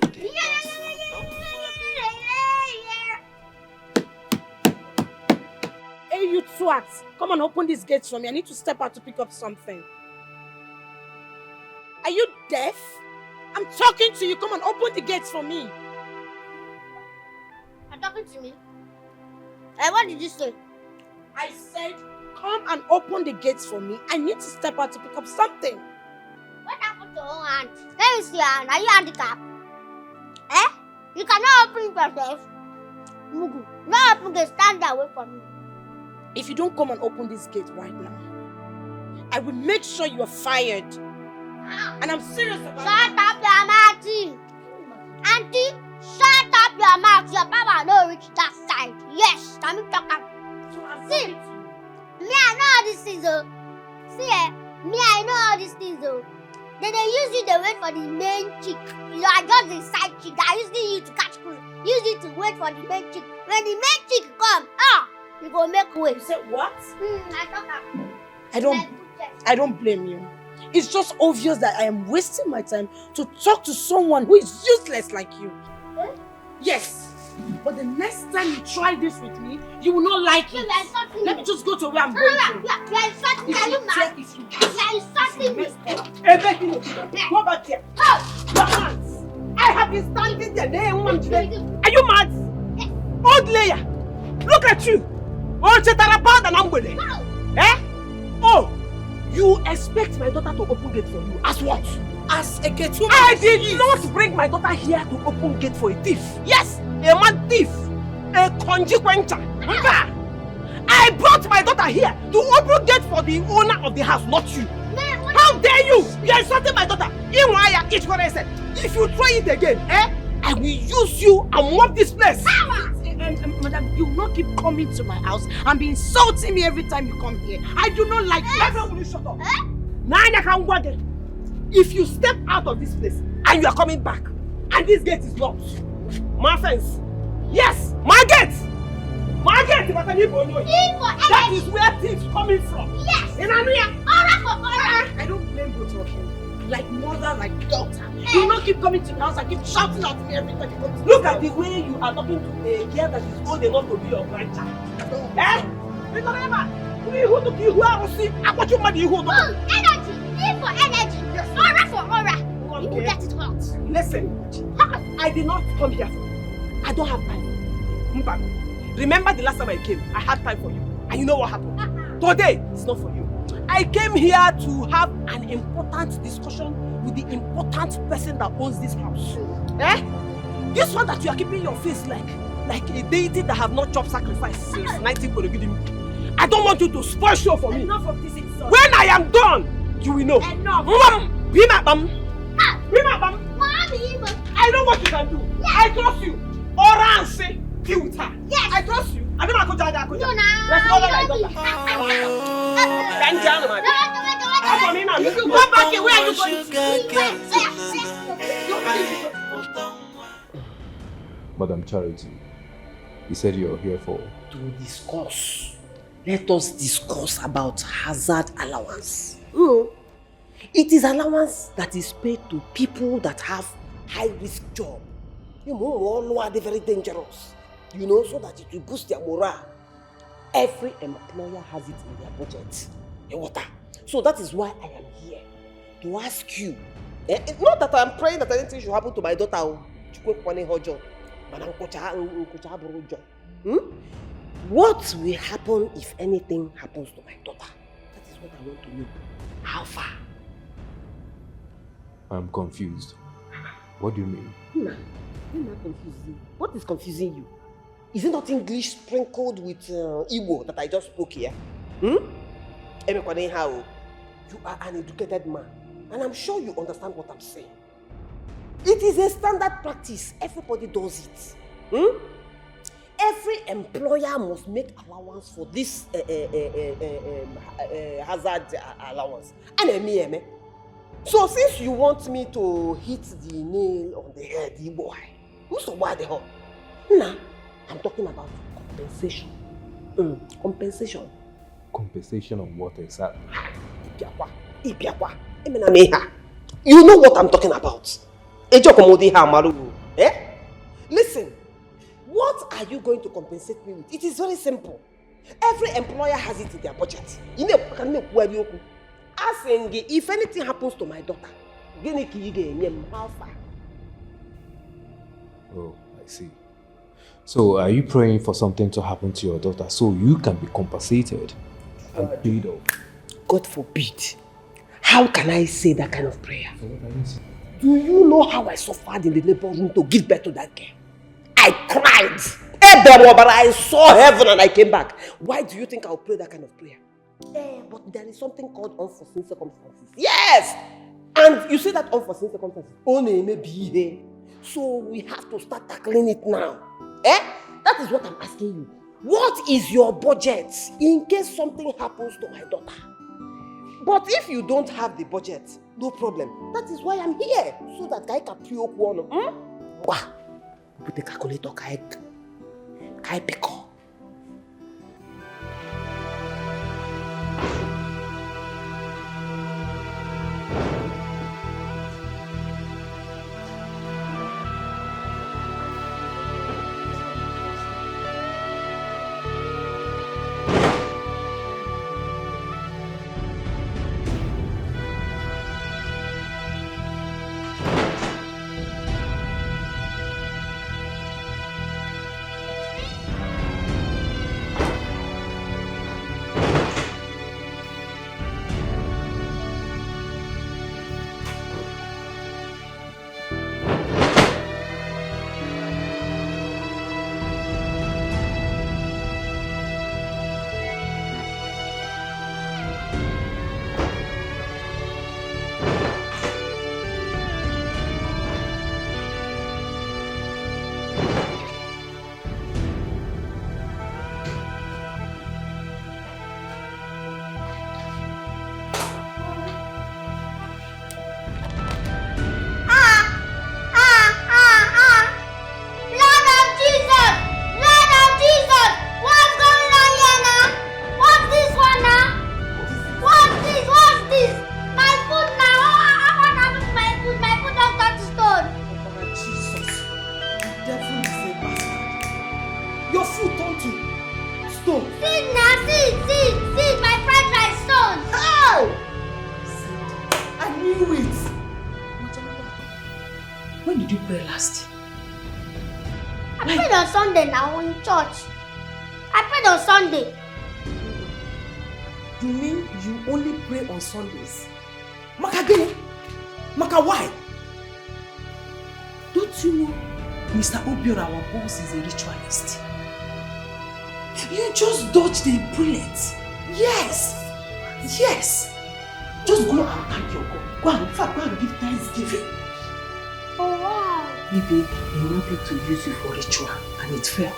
Hey, you twat. Come on, open these gates for me. I need to step out to pick up something. Are you deaf? I'm talking to you. Come on, open the gates for me. You're talking to me? What did you say? I said, come and open the gates for me. I need to step out to pick up something. What happened to your own hand? Let me see your hand. Are you handicapped? Eh? You cannot open it yourself. Mugu, no open the stand away from me. If you don't come and open this gate right now, I will make sure you are fired. And I'm serious about it. Shut up your mouth, auntie. Auntie, shut up your mouth. Your papa no reach that side. Yes, can you talk? See, me I know all these things though. See, me I know all these things though. Then they use you to wait for the main chick. You are just the side chick. They are using you to catch cruise. Use you to wait for the main chick. When the main chick come, you go make way. You said what? I don't blame you. It's just obvious that I am wasting my time to talk to someone who is useless like you. Eh? Yes. But the next time you try this with me, you will not like it. Let me just go to where I'm going to. You are insulting me. Are you mad? You are insulting me. Ebube, go back here. Your hands. I have been standing there. Are you mad? Old layer. Look at you. Oh, Chetarapad and Ambole. Eh? Oh, you expect my daughter to open gate for you? As what? As a gate woman. I did not bring my daughter here to open gate for a thief. Yes, a mad thief. A consequencer. I brought my daughter here to open gate for the owner of the house, not you. How dare you? You are insulting my daughter. If you try it again, I will use you and mop this place. Madam, you will not keep coming to my house and be insulting me every time you come here. I do not like it. Everyone will you shut up? If you step out of this place and you are coming back and this gate is locked, my fence. Yes, my gate. My gate. That is where thieves coming from. Yes. In Anuya. Order for order. I don't blame both of you. like mother, like daughter. You will not keep coming to my house and keep shouting at me every time you come to Look at the way you are talking to a girl that is old enough to be your grandchild. Eh? Because Emma, who took you? Who are you? I want you money. Who took you? Energy. E for energy. Aura for aura. You will get it hot. Listen, I did not come here for you. I don't have time. Mba, remember the last time I came, I had time for you. And you know what happened? Today, it's not for you. I came here to have an important discussion with the important person that owns this house. Eh? This one that you are keeping your face like a deity that have not chopped sacrifice since 1940. I don't want you to spoil show for me. Enough of this insult. When I am done, you will know. Enough. Be my bum. Be my bum. Mommy, I know what you can do. Yes. I trust you. Orange, deal with her. Yes. I trust you. I don't know. No, let's go like that. If you go back here, where are you going to? Madam Charity, you said you're here for... To discuss. Let us discuss about hazard allowance. It is allowance that is paid to people that have high-risk job. You know, all are very dangerous. You know, so that it will boost their morale. Every employer has it in their budget. So that is why I am here to ask you. It's not that I'm praying that anything should happen to my daughter. What will happen if anything happens to my daughter? That is what I want to know. How far? I'm confused. What do you mean? You're not confusing. What is confusing you? Is it not English sprinkled with Igbo that I just spoke here? You are an educated man, and I'm sure you understand what I'm saying. It is a standard practice. Everybody does it. Every employer must make allowance for this hazard allowance. So since you want me to hit the nail on the head, boy, who's the why the hell? Nah, I'm talking about compensation. Compensation. Compensation on what exactly? You know what I'm talking about. Listen, what are you going to compensate me with? It is very simple. Every employer has it in their budget. Asking if anything happens to my daughter, how far? Oh, I see. So are you praying for something to happen to your daughter so you can be compensated and paid off? God forbid. How can I say that kind of prayer? Do you know how I suffered in the labor room to give birth to that girl? I cried. But I saw heaven and I came back. Why do you think I'll pray that kind of prayer? But there is something called unforeseen circumstances. Yes! And you see that unforeseen circumstances only may be here. So we have to start tackling it now. That is what I'm asking you. What is your budget in case something happens to my daughter? But if you don't have the budget, no problem. That is why I'm here. So that I can pay one. Put the calculator, kai pick up. See now, see, my fried rice stone. Hey! I knew it. When did you pray last? I prayed on Sunday now in church. I prayed on Sunday. You mean you only pray on Sundays? Maka gini? Maka why? Don't you know Mr. Obio, our boss, is a ritualist? You just dodged a bullet. Yes. Just go and thank your God. Go and give thanksgiving. Oh wow. Maybe he wanted to use you for ritual and it failed.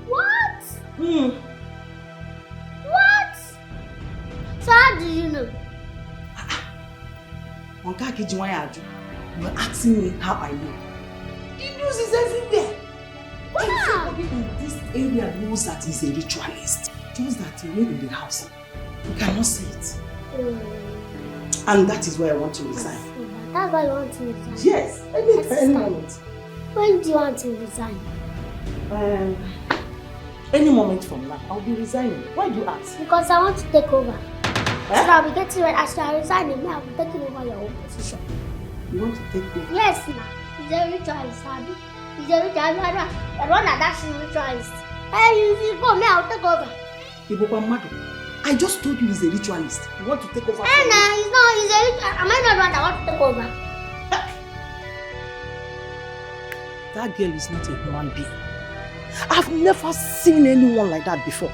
What? What? So how do you know? You are asking me how I know. The news is everywhere. Wow. Everybody in this area knows that he's a ritualist. Just that you're in the house. You cannot see it. And that is why I want to resign. That's why you want to resign? Yes, any moment. When do you want to resign? Any moment from now, I'll be resigning. Why do you ask? Because I want to take over. So I'll be getting ready. After I resign, I'll be taking over your own position. You want to take over? Yes, ma. He's a ritualist, Abby. He's a ritualist. The one that's a ritualist. Hey, you go, me, I'll take over. Ibopa Mado, I just told you he's a ritualist. You want to take over? Hey, nah, he's a ritualist. Am I not the one that want to take over? That girl is not a human being. I've never seen anyone like that before.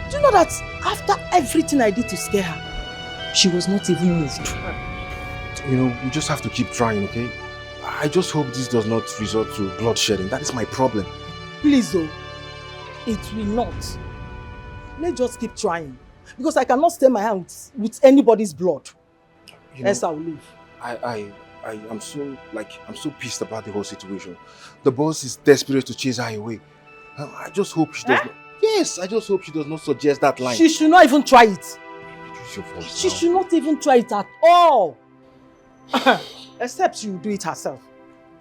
Do you know that after everything I did to scare her, she was not even moved? You know, we just have to keep trying, okay? I just hope this does not resort to bloodshedding. That is my problem. Please, though, it will not. Let's just keep trying. Because I cannot stain my hands with anybody's blood. Else I will leave. I'm so pissed about the whole situation. The boss is desperate to chase her away. I just hope she does not. Yes, I just hope she does not suggest that line. She should not even try it. Reduce your voice She now. should not even try it at all. Except she will do it herself.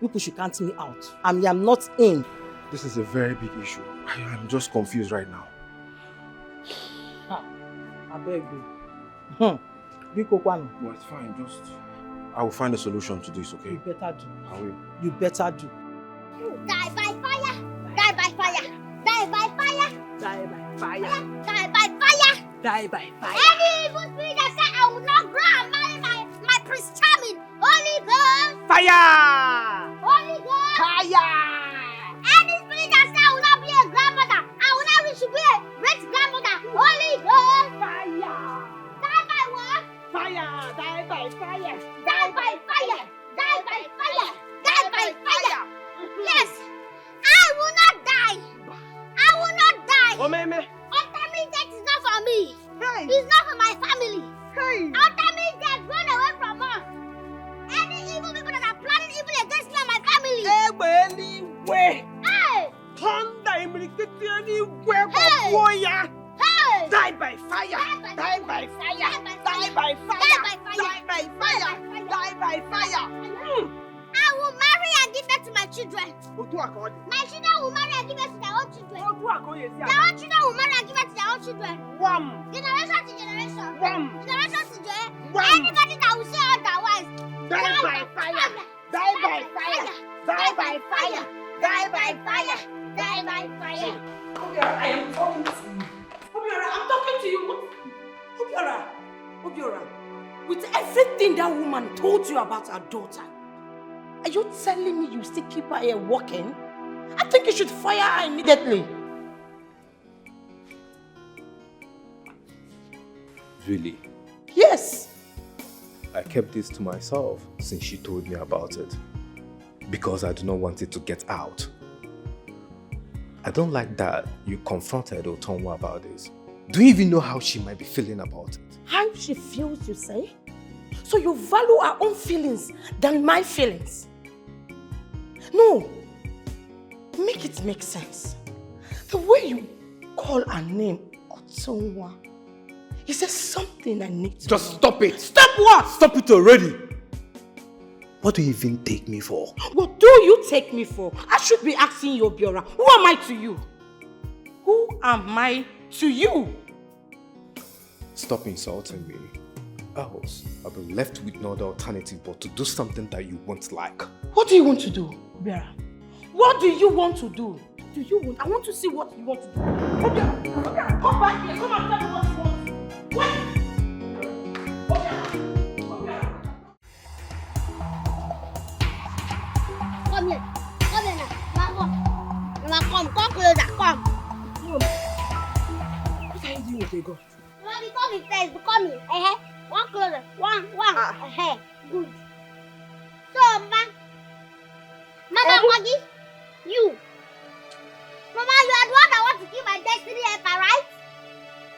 People should count me out. I am not in. This is a very big issue. I'm just confused right now. I beg you. Biko Kwano. Well, it's fine. I will find a solution to this, okay? You better do. I will. You better do. Die by fire! Die by fire! Die by fire! Die by fire. Die by fire! Die by fire. Any evil spirit that said I will not grow and marry my Prince Charming, Holy Ghost! Fire! Holy Ghost! Fire! Any spirit that said I will not be a grandmother, I will not reach to be a great grandmother, Holy Ghost! Fire! Die by what? Fire! Die by fire! Die by fire! Die by fire! Die by fire! Yes! I will not die! I will not die! Oh, meme! Ultimate death is not for me! Hey! It's not for my family! Hey! Ultimate death, run away from us! Any evil people that are planning evil against me and my family! Anyway! Hey! Thunder imirikiti anywhere but warrior! Hey! Die by fire! Die by fire! Die by fire! Die by fire! Die by fire! I will marry and give birth to my children. Otu akodi. My children will marry and give birth to their own children. Otu akodi esi Their own children will marry and give birth to their own children. Wham! Generation to generation. Wham! Generation to generation. Wham! Anybody that will say otherwise. Die by fire! Die by fire! Die by fire! Die by fire! Die by fire! I am talking to you. Obiora, I'm talking to you. Obiora, with everything that woman told you about her daughter, are you telling me you still keep her here working? I think you should fire her immediately. Really? Yes. I kept this to myself since she told me about it. Because I do not want it to get out. I don't like that you confronted Utonwa about this. Do you even know how she might be feeling about it? How she feels, you say? So you value her own feelings than my feelings? No. Make it make sense. The way you call her name, Utonwa, is there something I need to Just know? stop it! Stop what? Stop it already! What do you even take me for? What do you take me for? I should be asking you, Obiora. Who am I to you? Who am I to you? Stop insulting me. Else, I'll be left with no other alternative but to do something that you won't like. What do you want to do, Vera? What do you want to do? I want to see what you want to do. Obiara, come back here. Come and tell me what you want. What? Come here now. Mama, come closer, come. What are you doing with a gun? Mama, become me first, become me. One closer, one. Good. So, Mama, Maggie, you. Mama, you are the one that wants to kill my destiny helper, right?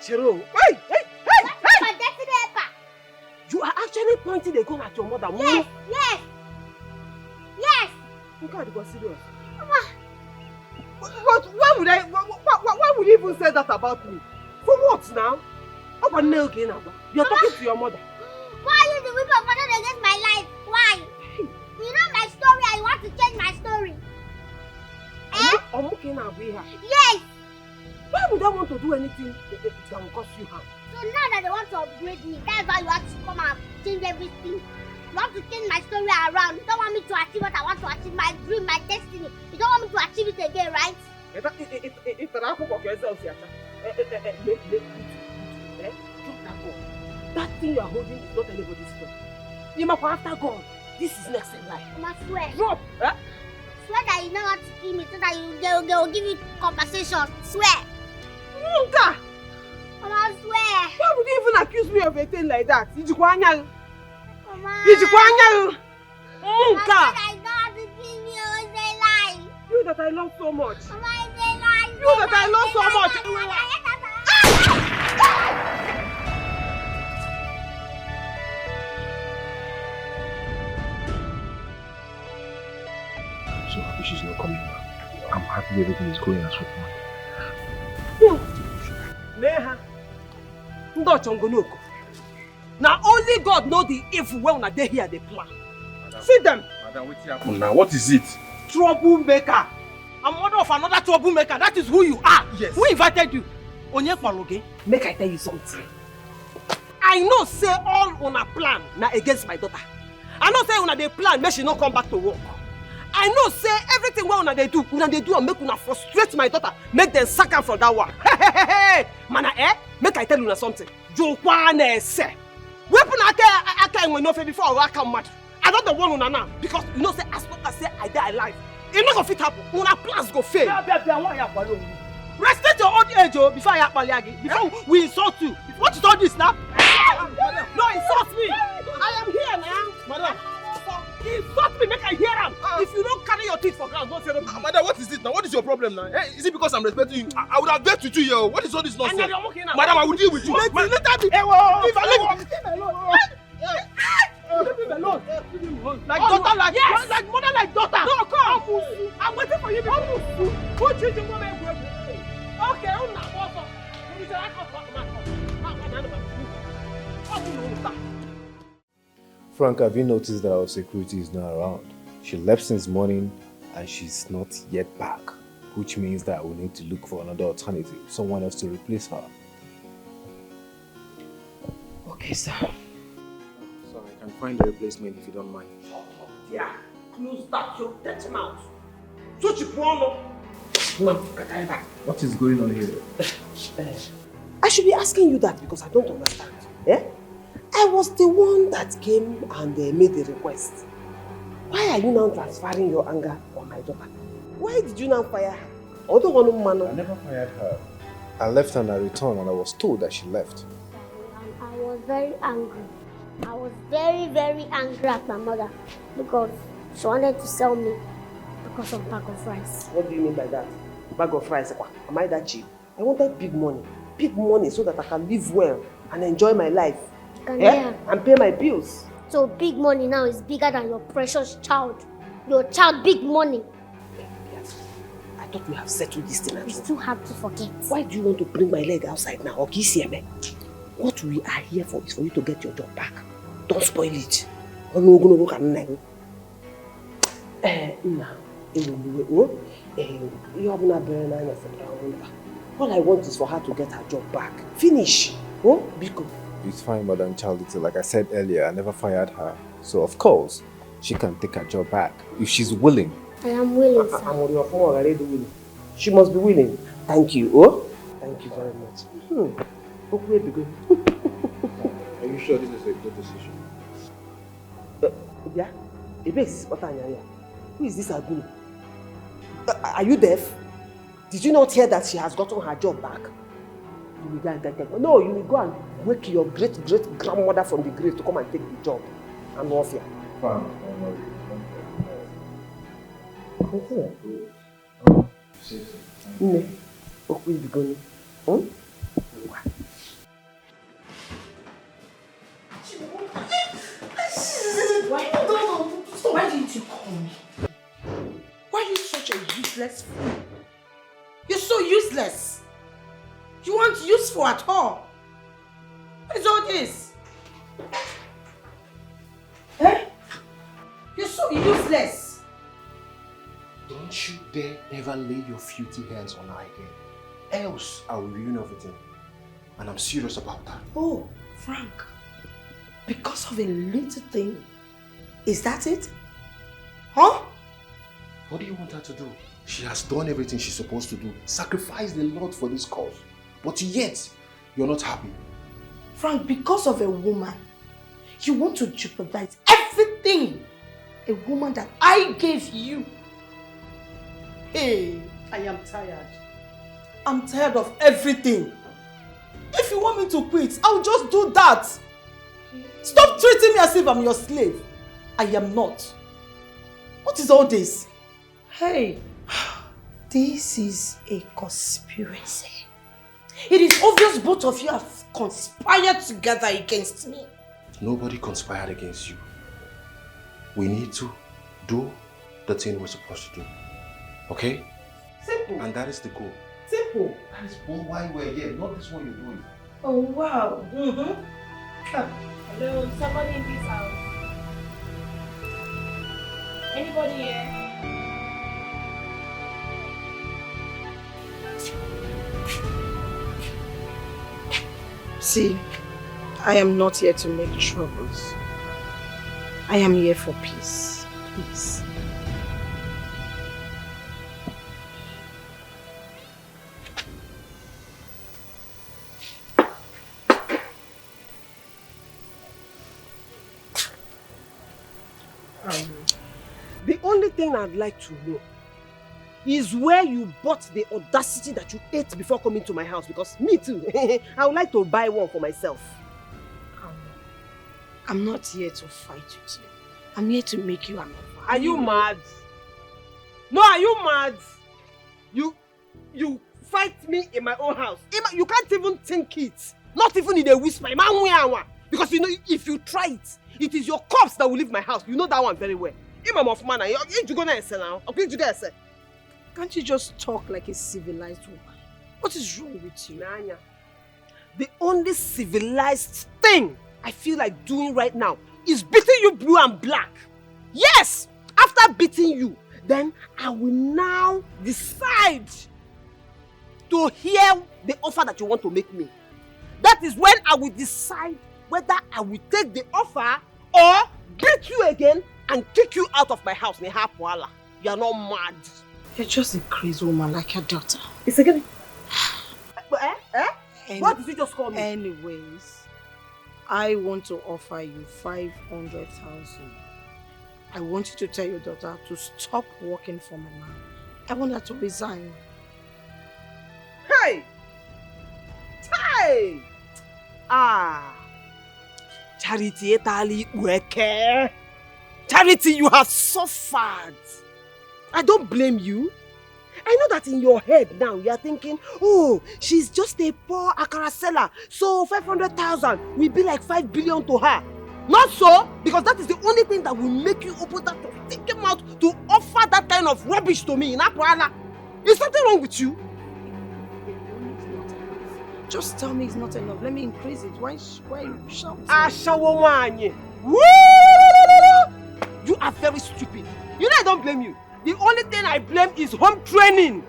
Chiro, hey! My destiny helper. You are actually pointing the gun at your mother. Yes. You can't be serious. Mama. But why would you even say that about me? For what now? You're talking to your mother. Why are you the weapon for that against my life? Why? You know my story and you want to change my story. I'm okay now, here. Yes. Why would I want to do anything that will cost you harm? So now that they want to upgrade me, that's why you have to come and change everything. You want to change my story around. You don't want me to achieve what I want to achieve, my dream, my destiny. You don't want me to achieve it again, right? That thing you are holding is not anybody's fault. You must go after God. This is next in life. Mama, swear. Drop! Swear that you never want to kill me so that they will give you compensation. Swear. Munga! Mama, swear. Why would you even accuse me of a thing like that? Mama. Munga! I don't want to kill you. It's a lie. You that I love so much. Mama, it's a lie. You that I love so much. So happy she's not coming back. I'm happy everything is going as planned. Neha, now only God know the evil when they hear the plan. See them. Madam, what's happening now? What is it? Troublemaker. I'm mother of another troublemaker. That is who you are. Yes. Who invited you? Make I tell you something. I know say all on a plan now against my daughter. I know say on a plan make she not come back to work. I know say everything what they do and make una frustrate my daughter, make them sack her from that one. Hey, mana make I tell you something. Jokwane say. Weapon aka when no before I come mad. I don't the one una now because you know say as long as say I die alive, it not go fit happen. Una plans go fail. Respect your old age before I apaliagi. Before we insult you. What is all this now? No, insult me. I am here now. Madam. Insult me, make I hear him. If you don't carry your teeth for ground, don't say no. Madam, what is it now? What is your problem now? Is it because I'm respecting you? I would have dealt with you here. What is all this nonsense? Madam, I will deal with you. Let me Leave him alone. Like daughter, like mother, like daughter. No, come. I'm waiting for you. Put you to woman. Okay, Frank, have you noticed that our security is not around? She left since morning and she's not yet back, which means that we need to look for another alternative, someone else to replace her. Okay, sir. So I can find a replacement if you don't mind. Yeah, close that your dirty mouth. Such a problem. What is going on here? I should be asking you that because I don't understand. Yeah? I was the one that came and made the request. Why are you now transferring your anger on my daughter? Why did you now fire her? I never fired her. I left her and I returned and I was told that she left. I was very angry. I was very, very angry at my mother because she wanted to sell me because of bag of rice. What do you mean by that? Bag of rice? Am I that cheap? I wanted big money so that I can live well and enjoy my life. And pay my bills. So big money now is bigger than your precious child. Your child, big money. Yes. I thought we have settled this thing. It's too hard to forget. Why do you want to bring my leg outside now? Okay, what we are here for is for you to get your job back. Don't spoil it. All I want is for her to get her job back. Finish. Oh, Biko. It's fine, Madam Charity. Like I said earlier, I never fired her. So of course, she can take her job back if she's willing. I am willing, sir. I'm on your phone already willing. She must be willing. Thank you. Oh, thank you very much. Okay, Biko. Are you sure this is a good decision? Yeah? Ebube, who is this Aguni? Are you deaf? Did you not hear that she has gotten her job back? You will go no, you will go and wake your great-great-grandmother from the grave to come and take the job. I'm off here. Fine. Why didn't you call me? Why are you such a useless fool? You're so useless. You aren't useful at all. What is all this? Eh? You're so useless. Don't you dare ever lay your filthy hands on her again. Else I will ruin everything. And I'm serious about that. Oh, Frank. Because of a little thing. Is that it? Huh? What do you want her to do? She has done everything she's supposed to do. Sacrificed a lot for this cause. But yet, you're not happy. Frank, because of a woman, you want to jeopardize everything. A woman that I gave you. Hey, I am tired. I'm tired of everything. If you want me to quit, I'll just do that. Stop treating me as if I'm your slave. I am not. What is all this? Hey, this is a conspiracy. It is obvious both of you have conspired together against me. Nobody conspired against you. We need to do the thing we're supposed to do. Okay? Simple. And that is the goal. Simple. That is why we're here, not this one you're doing. Oh, wow. Hello, somebody in this house. Anybody here? See, I am not here to make troubles. I am here for peace. Please. The only thing I'd like to know is where you bought the audacity that you ate before coming to my house, because me too, I would like to buy one for myself. I'm not here to fight with you. I'm here to make you an offer. Are you mad? No, are you mad? You fight me in my own house. You can't even think it. Not even in a whisper. Because you know, if you try it, it is your corpse that will leave my house. You know that one very well. Can't you just talk like a civilized woman? What is wrong with you? Nanya, the only civilized thing I feel like doing right now is beating you blue and black. Yes! After beating you, then I will now decide to hear the offer that you want to make me. That is when I will decide whether I will take the offer or beat you again and kick you out of my house. You are not mad. You're just a crazy woman like your daughter. It's again. What did you just call me? Anyways, I want to offer you 500,000. I want you to tell your daughter to stop working for my man. I want her to resign. Hey! Hey! Charity etali weke. Charity, you have suffered. I don't blame you. I know that in your head now you are thinking, oh, she's just a poor akara seller, so 500,000 will be like 5 billion to her. Not so, because that is the only thing that will make you open that to take him out to offer that kind of rubbish to me. Is something wrong with you? Just tell me it's not enough. Let me increase it. Why you shouting? You are very stupid. You know I don't blame you. The only thing I blame is home training.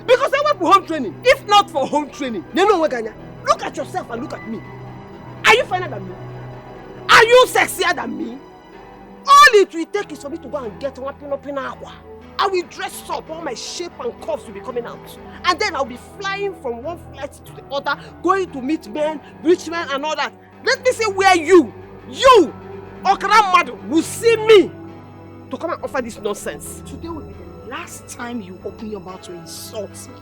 Because when home training. If not for home training, look at yourself and look at me. Are you finer than me? Are you sexier than me? All it will take is for me to go and get one pin aqua. I will dress up, all my shape and curves will be coming out. And then I'll be flying from one flight to the other, going to meet men, rich men and all that. Let me say where you, Okra Madu, will see me to come and offer this nonsense. Today will be the last time you open your mouth to insult me.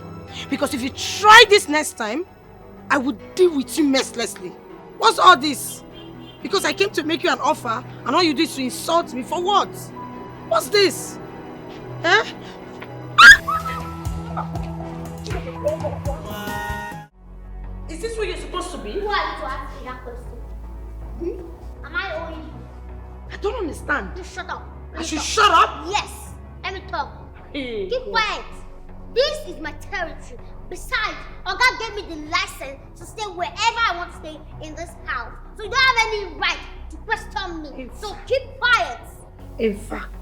Because if you try this next time, I will deal with you mercilessly. What's all this? Because I came to make you an offer and all you do is to insult me. For what? What's this? Eh? Is this where you're supposed to be? Who are you to ask me that question? Am I owing you? I don't understand. You shut up. I should shut up? Yes. Let me talk. Hey. Keep quiet. This is my territory. Besides, Oga gave me the license to stay wherever I want to stay in this house. So you don't have any right to question me. So keep quiet. In fact,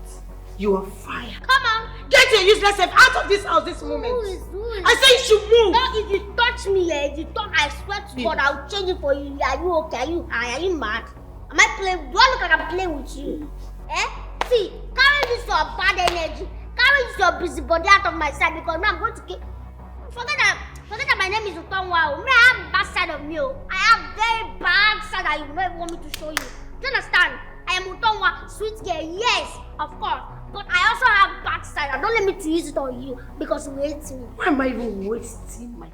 you are fired. Come on. Get your useless self out of this house this moment. Who is? I say you should move. No, if you touch me, if you talk, I swear to God, I'll change it for you. Are you okay? Are you high? Are you mad? Am I playing? Do I look like I'm playing with you? Eh? See, carry this your bad energy. Carry this your busybody out of my sight because now I'm going to keep. Forget that my name is Utonwa. May I have bad side of me. I have very bad side that you don't want me to show you. Do you understand? I am Utonwa, sweet girl, yes, of course. But I also have bad side. And don't let me to use it on you because you hate me. Why am I even wasting my